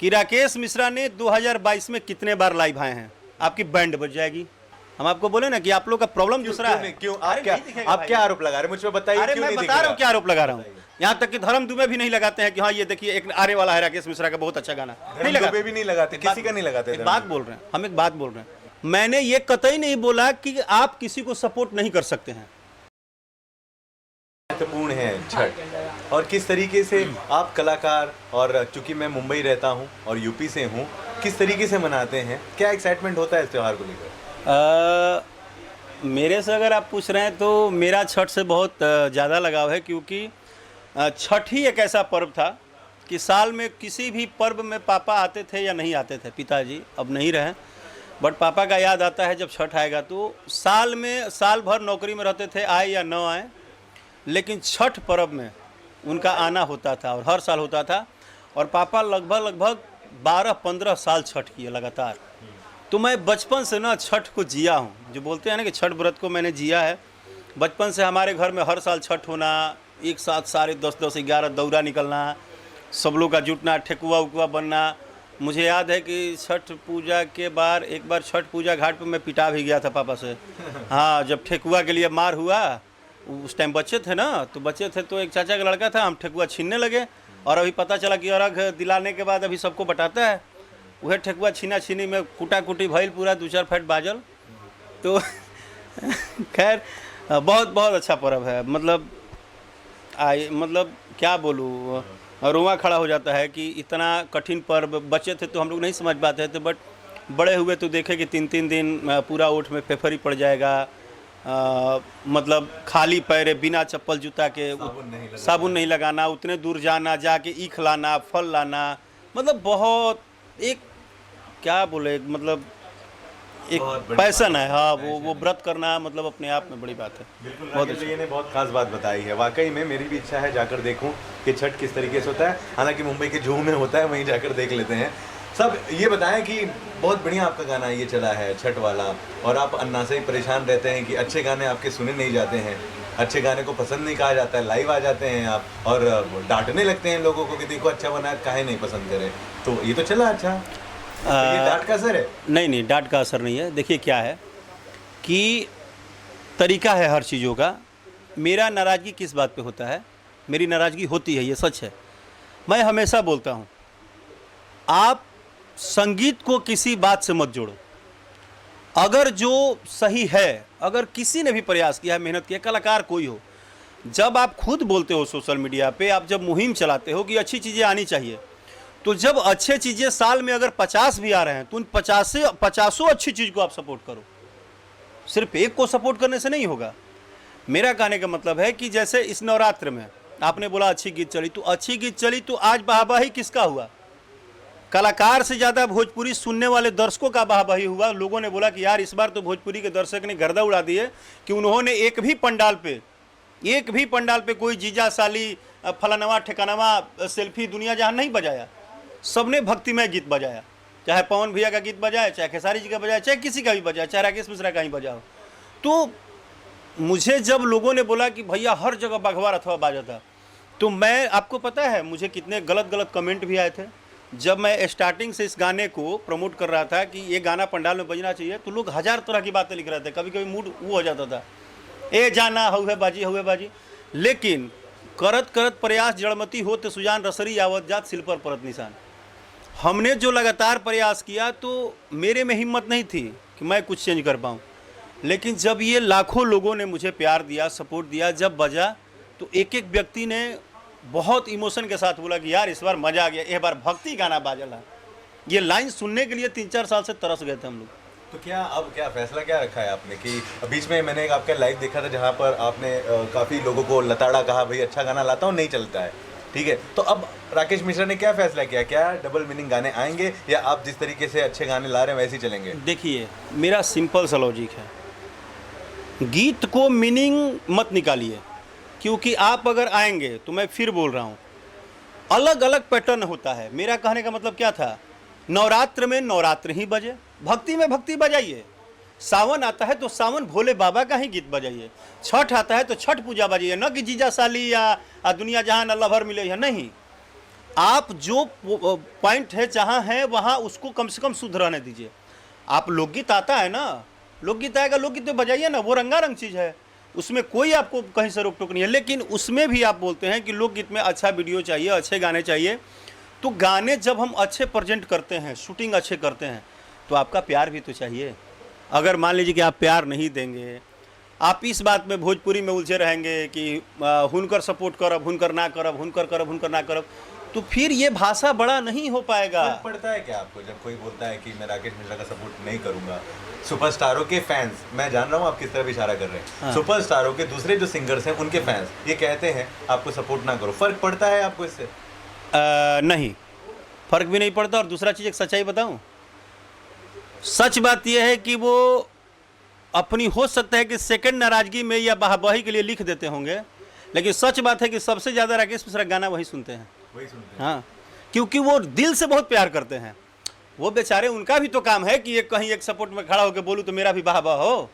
कि राकेश मिश्रा ने 2022 में कितने बार लाइव आए हैं, आपकी बैंड बज जाएगी। हम आपको बोले ना कि आप लोग का प्रॉब्लम दूसरा है। क्यों आप क्या आरोप लगा रहे हैं, मुझ पे बताइए। अरे मैं बता रहा हूँ क्या आरोप लगा रहा हूँ। यहाँ तक कि धर्म दुबे भी नहीं लगाते हैं कि हाँ ये देखिए एक आने वाला है राकेश मिश्रा का बहुत अच्छा गाना, नहीं लगाते। भी नहीं लगाते, किसी का नहीं लगाते। एक बात बोल रहे हैं, हम एक बात बोल रहे हैं। मैंने ये कतई नहीं बोला कि आप किसी को सपोर्ट नहीं कर सकते हैं। महत्वपूर्ण है छठ, और किस तरीके से आप कलाकार, और चूंकि मैं मुंबई रहता हूं और यूपी से हूं, किस तरीके से मनाते हैं, क्या एक्साइटमेंट होता है इस त्योहार को लेकर? मेरे से अगर आप पूछ रहे हैं तो मेरा छठ से बहुत ज़्यादा लगाव है, क्योंकि छठ ही एक ऐसा पर्व था कि साल में किसी भी पर्व में पापा आते थे या नहीं आते थे। पिताजी अब नहीं रहे, बट पापा का याद आता है जब छठ आएगा। तो साल भर नौकरी में रहते थे, आए या न आए, लेकिन छठ पर्व में उनका आना होता था और हर साल होता था। और पापा लगभग 12-15 साल छठ किए लगातार। तो मैं बचपन से ना छठ को जिया हूँ, जो बोलते हैं ना कि छठ व्रत को मैंने जिया है। बचपन से हमारे घर में हर साल छठ होना, एक साथ सारे 10-10 11 दौरा निकलना, सब लोग का जुटना, ठेकुआ उकुआ बनना। मुझे याद है कि छठ पूजा के बार एक बार छठ पूजा घाट पे मैं पिटा भी गया था पापा से। हाँ, जब ठेकुआ के लिए मार हुआ, उस टाइम बच्चे थे ना, तो बच्चे थे तो एक चाचा का लड़का था, हम ठेकुआ छीनने लगे। और अभी पता चला कि अर्घ दिलाने के बाद अभी सबको बटाता है, वह ठेकुआ छीना छीनी में कुटा कुटी भइल, पूरा 2-4 फैट बाजल। तो खैर बहुत अच्छा पर्व है। मतलब क्या बोलूँ, रोआ खड़ा हो जाता है कि इतना कठिन पर्व। बच्चे थे तो हम लोग नहीं समझ पाते थे, बट बड़े हुए तो देखे कि 3-3 दिन पूरा ओठ में फेफरी पड़ जाएगा। मतलब खाली पैरे बिना चप्पल जूता के, साबुन नहीं लगाना, उतने दूर जाना, जाके ईख लाना, फल लाना, मतलब बहुत एक क्या बोले, मतलब एक पैशन है। हाँ, वो व्रत करना मतलब अपने आप में बड़ी बात है। बिल्कुल, बहुत ये ने बहुत खास बात बताई है। वाकई में मेरी भी इच्छा है जाकर देखूं कि छठ किस तरीके से होता है। हालांकि मुंबई के जूहू में होता है, वहीं जाकर देख लेते हैं। सब ये बताएं कि बहुत बढ़िया आपका गाना ये चला है छठ वाला, और आप अन्ना से ही परेशान रहते हैं कि अच्छे गाने आपके सुने नहीं जाते हैं, अच्छे गाने को पसंद नहीं कहा जाता है, लाइव आ जाते हैं आप और डांटने लगते हैं लोगों को कि देखो अच्छा बना, काहे नहीं पसंद करे। तो ये तो चला अच्छा, ये डांट का असर है? नहीं, डांट का असर नहीं है। देखिए क्या है कि तरीका है हर चीज़ों का। मेरा नाराज़गी किस बात पे होता है, मेरी नाराज़गी होती है, ये सच है। मैं हमेशा बोलता हूँ, आप संगीत को किसी बात से मत जोड़ो। अगर जो सही है, अगर किसी ने भी प्रयास किया है, मेहनत किया, कलाकार कोई हो, जब आप खुद बोलते हो सोशल मीडिया पे, आप जब मुहिम चलाते हो कि अच्छी चीज़ें आनी चाहिए, तो जब अच्छे चीज़ें साल में अगर 50 भी आ रहे हैं तो उन 50 अच्छी चीज़ को आप सपोर्ट करो। सिर्फ एक को सपोर्ट करने से नहीं होगा। मेरा कहने का मतलब है कि जैसे इस नवरात्र में आपने बोला अच्छी गीत चली, तो अच्छी गीत चली तो आज वाहवाही किसका हुआ? कलाकार से ज़्यादा भोजपुरी सुनने वाले दर्शकों का वाहवाही हुआ। लोगों ने बोला कि यार इस बार तो भोजपुरी के दर्शक ने गर्दा उड़ा दी है कि उन्होंने एक भी पंडाल पे कोई जीजा साली फलानवा ठिकानवा सेल्फी दुनिया जहां नहीं बजाया। सबने भक्तिमय गीत बजाया, चाहे पवन भैया का गीत बजाया, चाहे खेसारी जी का बजाया, चाहे किसी का भी बजाया, चाहे राकेश मिश्रा का ही बजाओ। तो मुझे जब लोगों ने बोला कि भैया हर जगह बघवा अथवा बाजा था, तो मैं, आपको पता है मुझे कितने गलत कमेंट भी आए थे। जब मैं स्टार्टिंग से इस गाने को प्रमोट कर रहा था कि ये गाना पंडाल में बजना चाहिए, तो लोग 1000 तरह की बातें लिख रहे थे। कभी कभी मूड वो हो जाता था, ए जाना हुए बाजी। लेकिन करत प्रयास जड़मती हो तो सुजान रसरी आवत जात सिल पर परत निशान। हमने जो लगातार प्रयास किया, तो मेरे में हिम्मत नहीं थी कि मैं कुछ चेंज कर पाऊँ। लेकिन जब ये लाखों लोगों ने मुझे प्यार दिया, सपोर्ट दिया, जब बजा तो एक व्यक्ति ने बहुत इमोशन के साथ बोला कि यार इस बार मज़ा आ गया, एक बार भक्ति गाना बाजला। ये लाइन सुनने के लिए 3-4 साल से तरस गए थे हम लोग। तो अब क्या फैसला क्या रखा है आपने कि बीच में मैंने आपका लाइव देखा था जहाँ पर आपने काफ़ी लोगों को लताड़ा कहा, भाई अच्छा गाना लाता हूँ, नहीं चलता है, ठीक है। तो अब राकेश मिश्रा ने क्या फैसला किया? क्या डबल मीनिंग गाने आएंगे, या आप जिस तरीके से अच्छे गाने ला रहे हैं वैसे ही चलेंगे? देखिए, मेरा सिंपल सा लॉजिक है, गीत को मीनिंग मत निकालिए, क्योंकि आप अगर आएंगे तो मैं फिर बोल रहा हूँ, अलग अलग पैटर्न होता है। मेरा कहने का मतलब क्या था, नवरात्र में नवरात्र ही बजे, भक्ति में भक्ति बजाइए। सावन आता है तो सावन भोले बाबा का ही गीत बजाइए। छठ आता है तो छठ पूजा बजाइए, न कि जीजा साली या दुनिया जहान अल्लाह भर मिले है, नहीं। आप जो पॉइंट है जहाँ है वहाँ उसको कम से कम शुद्ध रहने दीजिए। आप लोकगीत आता है ना, लोकगीत आएगा, लोकगीत तो बजाइए ना, वो रंगारंग चीज़ है, उसमें कोई आपको कहीं से रोक टोक नहीं है। लेकिन उसमें भी आप बोलते हैं कि लोकगीत में अच्छा वीडियो चाहिए, अच्छे गाने चाहिए। तो गाने जब हम अच्छे प्रेजेंट करते हैं, शूटिंग अच्छे करते हैं, तो आपका प्यार भी तो चाहिए। अगर मान लीजिए कि आप प्यार नहीं देंगे, आप इस बात में भोजपुरी में उलझे रहेंगे कि हुनकर सपोर्ट करब, हुनकर ना करब, हुनकर करब, हुनकर ना करब, तो फिर ये भाषा बड़ा नहीं हो पाएगा। फर्क पड़ता है क्या आपको जब कोई बोलता है कि मैं राकेश मिश्रा का सपोर्ट नहीं करूंगा? सुपरस्टारों के फैंस, मैं जान रहा हूँ आप किस तरफ इशारा कर रहे हैं, हाँ। सुपरस्टारों के दूसरे जो सिंगर्स हैं उनके फैंस ये कहते हैं आपको सपोर्ट ना करो, फर्क पड़ता है आपको इससे? नहीं, फर्क भी नहीं पड़ता। और दूसरा चीज़, एक सच्चाई बताऊं, सच बात यह है कि वो अपनी, हो सकता है कि सेकंड नाराजगी में या वाहवाही के लिए लिख देते होंगे, लेकिन सच बात है कि सबसे ज़्यादा राकेश मिश्रा गाना वही सुनते हैं। वही सुनते हैं। हाँ, क्योंकि वो दिल से बहुत प्यार करते हैं। वो बेचारे, उनका भी तो काम है कि एक कहीं एक सपोर्ट में खड़ा होकर बोलूँ तो मेरा भी वाह वाह हो।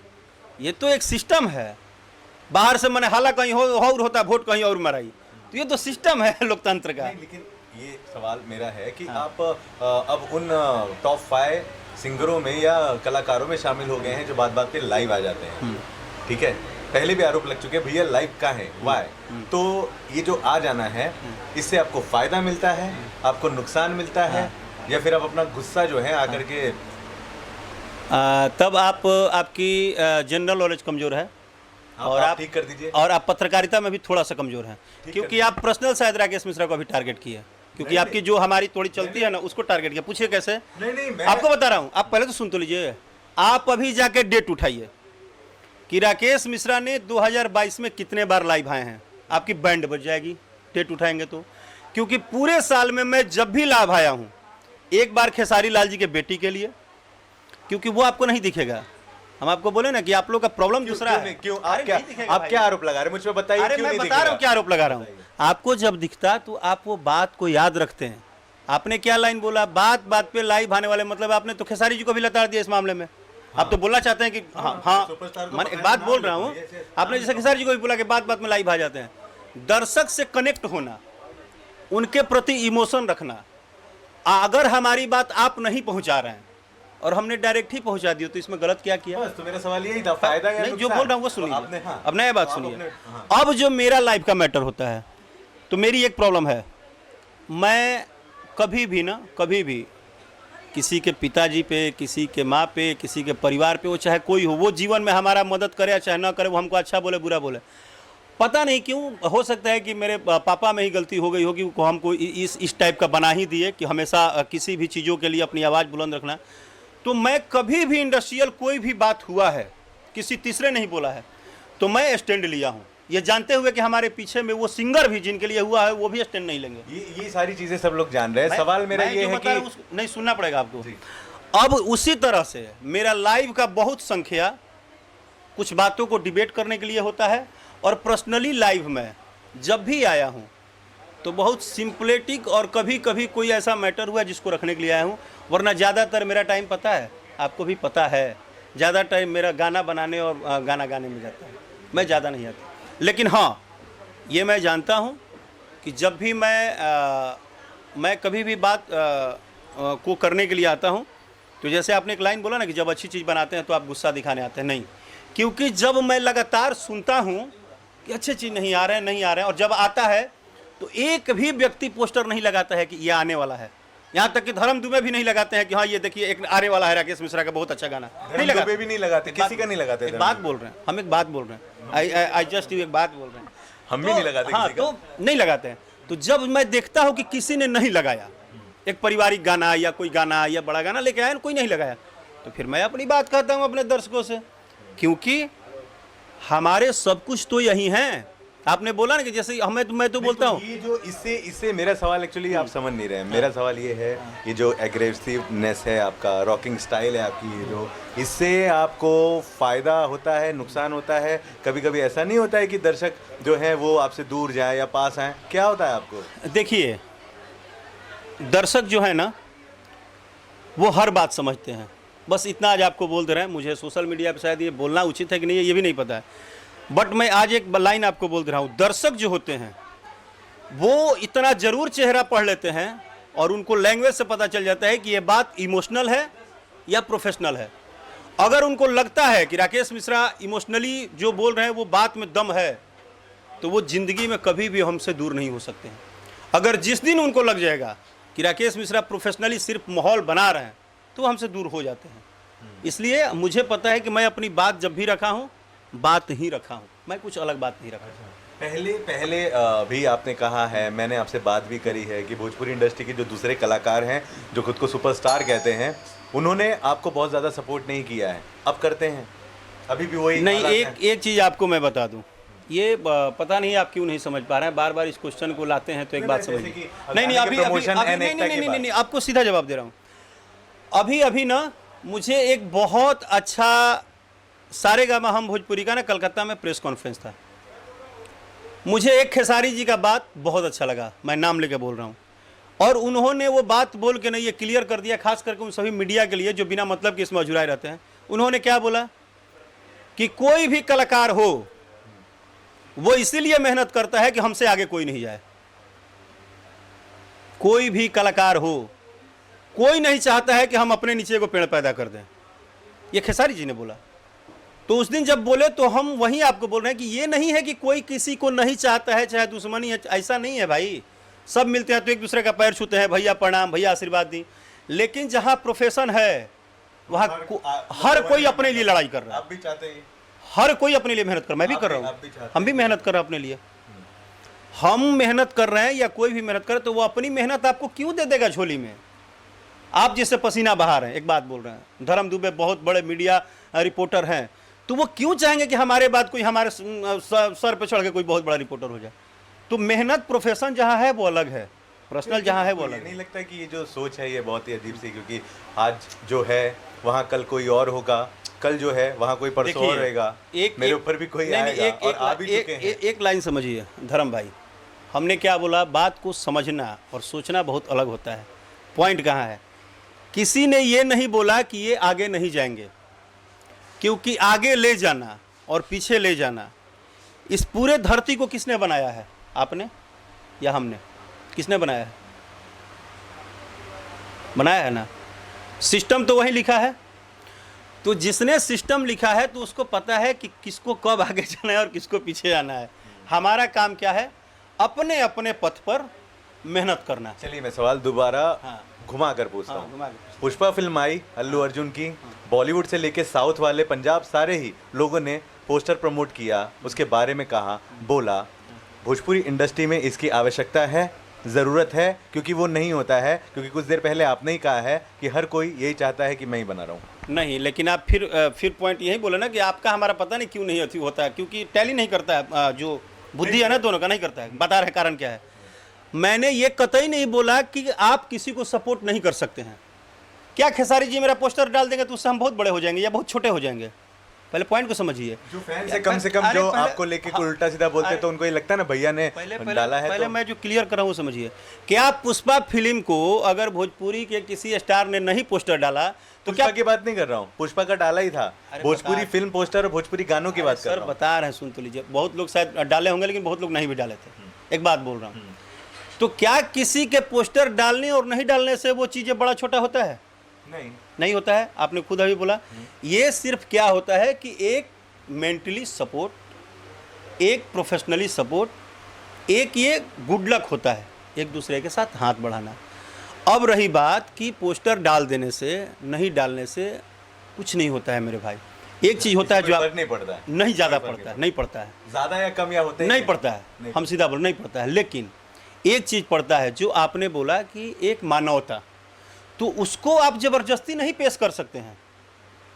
ये तो एक सिस्टम है। बाहर से मैंने हाला कहीं हो और होता, वोट कहीं और मराई, तो ये तो सिस्टम है लोकतंत्र का। नहीं, लेकिन ये सवाल मेरा है कि आप अब उन टॉप 5 सिंगरों में या कलाकारों में शामिल हो गए हैं जो बात बात पे लाइव आ जाते हैं, ठीक है? पहले भी आरोप लग चुके हैं भैया लाइव का है, वाई? तो ये जो आ जाना है, इससे आपको फायदा मिलता है, आपको नुकसान मिलता है, या फिर आप अपना गुस्सा जो है आकर के तब आपकी जनरल नॉलेज कमज़ोर है, और आप ठीक कर दीजिए, और आप पत्रकारिता में भी थोड़ा सा कमज़ोर हैं, क्योंकि आप पर्सनल शायद राकेश मिश्रा को अभी टारगेट किए, क्योंकि आपकी जो हमारी थोड़ी चलती है ना, उसको टारगेट किया। पूछिए कैसे? नहीं मैं आपको बता रहा हूँ, आप पहले तो सुन तो लीजिए। आप अभी जाके डेट उठाइए कि राकेश मिश्रा ने 2022 में कितने बार लाइव आए हैं, आपकी बैंड बज जाएगी डेट उठाएंगे तो। क्योंकि पूरे साल में मैं जब भी लाइव आया हूँ, एक बार खेसारी लाल जी के बेटी के लिए, क्योंकि वो आपको नहीं दिखेगा। हम आपको बोले ना कि आप लोग का प्रॉब्लम दूसरा है। क्यों? अरे आप क्या आरोप लगा रहे हैं मुझ पे, बताइए। अरे क्यों मैं नहीं बता रहा हूँ दिख क्या आरोप लगा रहा हूँ। आपको जब दिखता तो आप वो बात को याद रखते हैं। आपने क्या लाइन बोला, बात बात पे लाइव आने वाले, मतलब आपने तो खेसारी जी को भी लताड़ दिया इस मामले में। आप तो बोलना चाहते हैं कि हाँ, मैं एक बात बोल रहा हूँ, आपने जैसे खेसारी जी को भी बोला कि बात बात में लाइव आ जाते हैं। दर्शक से कनेक्ट होना, उनके प्रति इमोशन रखना। अगर हमारी बात आप नहीं पहुंचा रहे हैं और हमने डायरेक्ट ही पहुंचा दिया, तो इसमें गलत क्या किया? बस तो मेरा सवाल यही था, फायदा या नहीं, जो नुकसान? बोल रहा हूँ वो तो सुनिए। आपने, हाँ। अब नया बात आप सुनिए। अपने, हाँ। अब जो मेरा लाइफ का मैटर होता है, तो मेरी एक प्रॉब्लम है, मैं कभी भी किसी के पिताजी पे, किसी के माँ पे, किसी के परिवार पे, वो चाहे कोई हो, वो जीवन में हमारा मदद करे या चाहे ना करे, वो हमको अच्छा बोले बुरा बोले, पता नहीं क्यों, हो सकता है कि मेरे पापा में ही गलती हो गई होगी, वो हमको इस टाइप का बना ही दिए कि हमेशा किसी भी चीज़ों के लिए अपनी आवाज़ बुलंद रखना। तो मैं कभी भी इंडस्ट्रियल कोई भी बात हुआ है, किसी तीसरे नहीं बोला है, तो मैं स्टैंड लिया हूँ, ये जानते हुए कि हमारे पीछे में वो सिंगर भी जिनके लिए हुआ है वो भी स्टैंड नहीं लेंगे। ये सारी चीजें सब लोग जान रहे हैं। सवाल मेरा ये है कि नहीं, सुनना पड़ेगा आपको। अब उसी तरह से मेरा लाइव का बहुत संख्या कुछ बातों को डिबेट करने के लिए होता है, और पर्सनली लाइव में जब भी आया हूँ तो बहुत सिंपलेटिक, और कभी कभी कोई ऐसा मैटर हुआ जिसको रखने के लिए आया हूँ, वरना ज़्यादातर मेरा टाइम, पता है आपको भी पता है, ज़्यादा टाइम मेरा गाना बनाने और गाना गाने में जाता है, मैं ज़्यादा नहीं आता। लेकिन हाँ, ये मैं जानता हूँ कि जब भी मैं कभी भी बात को करने के लिए आता हूँ, तो जैसे आपने एक लाइन बोला ना कि जब अच्छी चीज़ बनाते हैं तो आप गुस्सा दिखाने आते हैं, नहीं, क्योंकि जब मैं लगातार सुनता हूँ कि अच्छी चीज़ नहीं आ रहे हैं, और जब आता है तो एक भी व्यक्ति पोस्टर नहीं लगाता है कि ये आने वाला है। यहाँ तक कि धर्म दुबे भी नहीं लगाते हैं कि हाँ ये देखिए एक आने वाला है राकेश मिश्रा का बहुत अच्छा गाना, नहीं लगाते, भी नहीं लगाते, किसी का नहीं लगाते। एक बात बोल रहे हैं, हम एक बात बोल रहे हैं, आई जस्ट एक बात बोल रहे हैं, हम भी नहीं लगाते। हाँ, तो नहीं लगाते हैं। तो जब मैं देखता हूँ कि किसी ने नहीं लगाया, एक पारिवारिक गाना या कोई गाना या बड़ा गाना लेके आया, कोई नहीं लगाया, तो फिर मैं अपनी बात कहता हूँ अपने दर्शकों से, क्योंकि हमारे सब कुछ तो यही हैं। आपने बोला ना कि जैसे मैं तो बोलता हूँ, ये जो इससे मेरा सवाल एक्चुअली आप समझ नहीं रहे हैं। मेरा सवाल ये है, ये जो एग्रेसिवनेस है आपका, रॉकिंग स्टाइल है आपकी, ये जो, इससे आपको फ़ायदा होता है, नुकसान होता है? कभी कभी ऐसा नहीं होता है कि दर्शक जो है वो आपसे दूर जाए या पास आए? क्या होता है आपको? देखिए, दर्शक जो है ना वो हर बात समझते हैं, बस इतना आज आपको बोल दे रहे हैं। मुझे सोशल मीडिया पर शायद ये बोलना उचित है कि नहीं है ये भी नहीं पता है, बट मैं आज एक लाइन आपको बोल दे रहा हूँ। दर्शक जो होते हैं वो इतना जरूर चेहरा पढ़ लेते हैं और उनको लैंग्वेज से पता चल जाता है कि ये बात इमोशनल है या प्रोफेशनल है। अगर उनको लगता है कि राकेश मिश्रा इमोशनली जो बोल रहे हैं वो बात में दम है, तो वो ज़िंदगी में कभी भी हमसे दूर नहीं हो सकते हैं। अगर जिस दिन उनको लग जाएगा कि राकेश मिश्रा प्रोफेशनली सिर्फ माहौल बना रहे हैं, तो हमसे दूर हो जाते हैं। इसलिए मुझे पता है कि मैं अपनी बात जब भी रखा हूँ, बात ही रखा हूँ, मैं कुछ अलग बात नहीं रखा हूँ। पहले भी आपने कहा है, मैंने आपसे बात भी करी है कि भोजपुरी इंडस्ट्री के जो दूसरे कलाकार हैं जो खुद को सुपरस्टार कहते हैं, उन्होंने आपको बहुत ज़्यादा सपोर्ट नहीं किया है। अब करते हैं? अभी भी वही नहीं, हालात हैं? एक चीज़ आपको मैं बता दूं, ये पता नहीं आप क्यों नहीं समझ पा रहे हैं, बार बार इस क्वेश्चन को लाते हैं तो एक बात समझिए। नहीं, आपको सीधा जवाब दे रहा हूँ। अभी ना मुझे एक बहुत अच्छा सारेगामा हम भोजपुरी का ना कलकत्ता में प्रेस कॉन्फ्रेंस था। मुझे एक खेसारी जी का बात बहुत अच्छा लगा, मैं नाम लेके बोल रहा हूँ, और उन्होंने वो बात बोल के नहीं ये क्लियर कर दिया, खास करके उन सभी मीडिया के लिए जो बिना मतलब के इसमें अजुराए रहते हैं। उन्होंने क्या बोला कि कोई भी कलाकार हो वो इसीलिए मेहनत करता है कि हमसे आगे कोई नहीं जाए। कोई भी कलाकार हो, कोई नहीं चाहता है कि हम अपने नीचे को पेड़ पैदा कर दें, ये खेसारी जी ने बोला। तो उस दिन जब बोले तो हम वहीं आपको बोल रहे हैं कि ये नहीं है कि कोई किसी को नहीं चाहता है, चाहे दुश्मनी है, ऐसा नहीं है भाई। सब मिलते हैं तो एक दूसरे का पैर छूते हैं, भैया प्रणाम, भैया आशीर्वाद दी। लेकिन जहाँ प्रोफेशन है वहाँ हर कोई अपने लिए लड़ाई कर रहा है। आप भी चाहते हैं? हर कोई अपने लिए मेहनत कर, मैं भी कर रहा हूँ, हम भी मेहनत कर रहे हैं अपने लिए। हम मेहनत कर रहे हैं या कोई भी मेहनत करे तो वो अपनी मेहनत आपको क्यों दे देगा झोली में? आप जिससे पसीना बहा रहे हैं, एक बात बोल रहे हैं, धर्म दुबे बहुत बड़े मीडिया रिपोर्टर हैं, तो वो क्यों चाहेंगे कि हमारे बाद कोई हमारे सर पे चढ़ के कोई बहुत बड़ा रिपोर्टर हो जाए? तो मेहनत प्रोफेशन जहाँ है वो अलग है, पर्सनल जहाँ है वो अलग है। नहीं लगता कि ये जो सोच है ये बहुत ही अजीब सी, क्योंकि आज जो है वहाँ कल कोई और होगा, कल जो है वहाँ कोई परसों और रहेगा, मेरे ऊपर भी कोई आएगा, और आ भी चुके हैं। एक लाइन समझिए धर्म भाई, हमने क्या बोला, बात को समझना और सोचना बहुत अलग होता है। पॉइंट कहाँ है? किसी ने ये नहीं बोला कि ये आगे नहीं जाएंगे, क्योंकि आगे ले जाना और पीछे ले जाना, इस पूरे धरती को किसने बनाया है? आपने या हमने? किसने बनाया है? बनाया है ना। सिस्टम तो वही लिखा है। तो जिसने सिस्टम लिखा है तो उसको पता है कि किसको कब आगे जाना है और किसको पीछे जाना है। हमारा काम क्या है? अपने अपने पथ पर मेहनत करना। चलिए मैं सवाल दोबारा घुमा कर पूछता हूँ। पुष्पा फिल्म आई अल्लू अर्जुन की, बॉलीवुड से लेके साउथ वाले पंजाब सारे ही लोगों ने पोस्टर प्रमोट किया, उसके बारे में कहा, बोला भोजपुरी इंडस्ट्री में इसकी आवश्यकता है, ज़रूरत है, क्योंकि वो नहीं होता है। क्योंकि कुछ देर पहले आपने ही कहा है कि हर कोई यही चाहता है कि मैं ही बना रहा हूँ। नहीं, लेकिन आप फिर पॉइंट यही बोले ना कि आपका हमारा पता नहीं क्यों नहीं होता है, क्योंकि टैली नहीं करता है, जो बुद्धि है ना दोनों का नहीं करता है। बता रहे कारण क्या है? मैंने ये कतई नहीं बोला कि आप किसी को सपोर्ट नहीं कर सकते हैं। क्या खेसारी जी मेरा पोस्टर डाल देंगे तो उससे हम बहुत बड़े हो जाएंगे या बहुत छोटे हो जाएंगे? पहले पॉइंट को समझिए। जो फैंस है कम से कम जो आपको लेके कोई उल्टा सीधा बोलते हैं तो उनको ये लगता है ना भैया ने डाला है। पहले मैं जो क्लियर कर रहा हूँ समझिए। क्या पुष्पा फिल्म को अगर भोजपुरी के किसी स्टार ने नहीं पोस्टर डाला तो क्या? की बात नहीं कर रहा हूँ, पुष्पा का डाला ही था। भोजपुरी फिल्म पोस्टर और भोजपुरी गानों की बात कर रहा हूँ। सर बता रहे हैं, सुन तो लीजिए। बहुत लोग शायद डाले होंगे लेकिन बहुत लोग नहीं भी डाले थे। एक बात बोल रहा हूँ, तो क्या किसी के पोस्टर डालने और नहीं डालने से वो चीज़ें बड़ा छोटा होता है? नहीं होता है। आपने खुद अभी बोला। ये सिर्फ क्या होता है कि एक मेंटली सपोर्ट, एक प्रोफेशनली सपोर्ट, एक ये गुड लक होता है, एक दूसरे के साथ हाथ बढ़ाना। अब रही बात कि पोस्टर डाल देने से नहीं डालने से कुछ नहीं होता है मेरे भाई। एक चीज़ होता है जो आप नहीं पड़ता है, नहीं ज़्यादा पड़ता है, नहीं पड़ता है, ज़्यादा या कम या होते नहीं पड़ता है। हम सीधा बोल नहीं पड़ता है, लेकिन एक चीज़ पड़ता है जो आपने बोला कि एक मानवता, तो उसको आप ज़बरदस्ती नहीं पेश कर सकते हैं।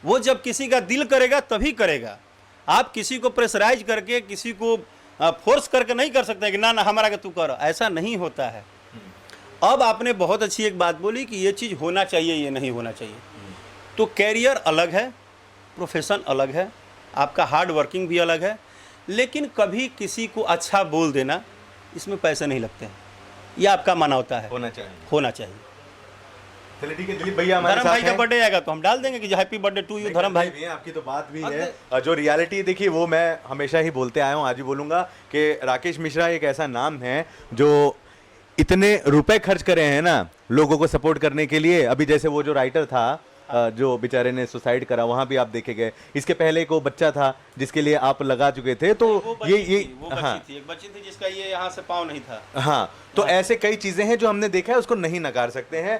वो जब किसी का दिल करेगा तभी करेगा। आप किसी को प्रेशराइज करके, किसी को फोर्स करके नहीं कर सकते कि ना ना हमारा के तू कर, ऐसा नहीं होता है। अब आपने बहुत अच्छी एक बात बोली कि ये चीज़ होना चाहिए, ये नहीं होना चाहिए। तो कैरियर अलग है, प्रोफेशन अलग है, आपका हार्ड वर्किंग भी अलग है, लेकिन कभी किसी को अच्छा बोल देना, इसमें पैसे नहीं लगते हैं। यह आपका मानवता है, होना चाहिए, होना चाहिए। चलिए ठीक है, दिलीप भैया हमारे धर्म साथ भाई का हैं। बर्थडे आएगा तो हम डाल देंगे कि हैप्पी बर्थडे टू यू धर्म भाई। भी हैं, आपकी तो बात भी है। जो रियलिटी देखिए वो मैं हमेशा ही बोलते आया हूँ, आज भी बोलूंगा कि राकेश मिश्रा एक ऐसा नाम है जो इतने रुपए खर्च करे हैं ना लोगों को सपोर्ट करने के लिए। अभी जैसे वो जो राइटर था जो बेचारे ने सुसाइड करा, वहां भी आप देखे गए। इसके पहले एक वो बच्चा था जिसके लिए आप लगा चुके थे, तो वो हाँ बच्ची थी, एक बच्ची थी जिसका ये यहाँ से पाँव नहीं था। हाँ, तो ऐसे कई चीजें हैं जो हमने देखा है, उसको नहीं नकार सकते हैं।